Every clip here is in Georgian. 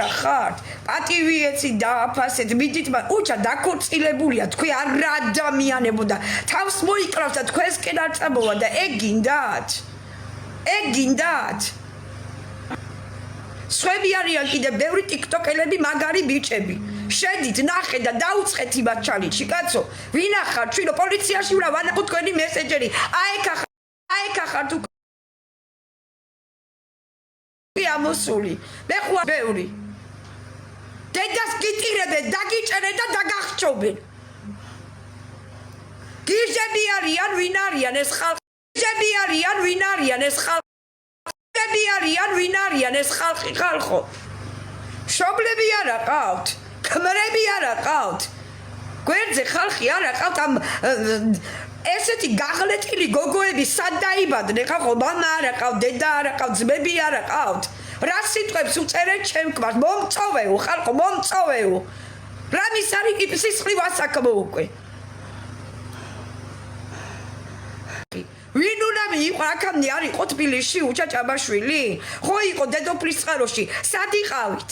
არა ხართ? პატივი ეცი დააფასეთ, მიდით, უჩა დაქორწილებულია, თქვენ არ ადამიანებო და თავს მოიკრავს და თქვენსკენ არ წამოვა და ეგ გინდათ? ეგ გინდათ? სხვები არიან კიდე ბევრი ტიკტოკელები მაგარი ბიჭები. შედით, ნახე და დაუწყეთ იმათ ჩალენჯში, კაცო. ვინ ახარ? ჩვენო პოლიციაში ვნა ვანახო თქვენი მესენჯერი. აიქ ახარ თუ ამოსული. მე ხوار ბევრი. დედას გიტირებენ, დაგიჭერენ და დაგახჭობენ. გიჟები არიან, ვინ არიან ეს ხალხი? გიჟები არიან, ვინ არიან ეს ხალხი? გიჟები არიან, ვინ არიან ეს ხალხი, ხალხო? შობლები არ აყავთ? ქმრები არ აყავთ? გვერდზე ხალხი არ აყავთ ამ ესეთი გაღლეტილი გოგოები სად დაიბადნენ, ხალხო? მამა არ აყავთ, დედა არ აყავთ, ძმები არ აყავთ? რა სიტყვებს უწერეთ ჩემკმას? მომწოვეო, ხალხო, მომწოვეო. რამის არის სისხლი ვასაქმო უკვე. ვინ უნდა მიიყო აქამდე არ იყო თბილისში უჩა ჭაბაშვილი? ხო იყო დედოფლის წყაროში. სად იყავით?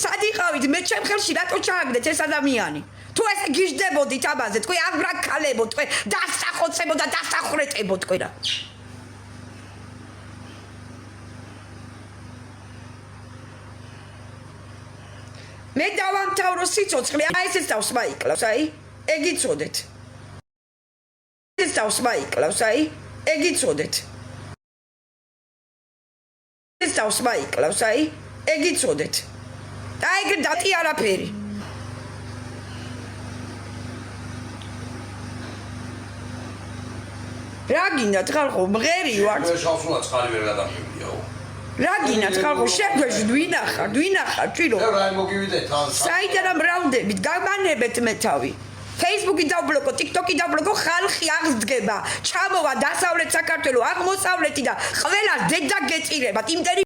სად იყავით? მე ჩემ ხელში რატო ჩააგდეთ ეს ადამიანი? თუ ესე გიждდებოდით ამაზე, თქვენ აბრაკალებო, თქვენ დასახოცებო და დასახრეტებო თქვენ. მე დავამთავრო სიცოცხლე, აი ესეც თავს მაიკლავს, აი, ეგ იცოდეთ. ეს თავს მაიკლავს, აი, ეგ იცოდეთ. ეს თავს მაიკლავს, აი, ეგ იცოდეთ. აი ეგ დატი არაფერი. რა გინდათ ხალხო, მღერი ვარ. მე შავსულა წყალი ვერ გადამივიდიაო. რა გინდათ ხალხო, შეგვეშ ვინ ახარ ჩვენო? რა მოგივიდეთ თან. საიდან ამრავლდებით, გამანებეთ მე თავი. Facebook-ი დავბლოკო, TikTok-ი დავბლოკო, ხალხი აღსდგება. ჩამოვა დასავლეთ საქართველოს, აღმოსავლეთი და ყველა დედა გეწირებათ. იმდენი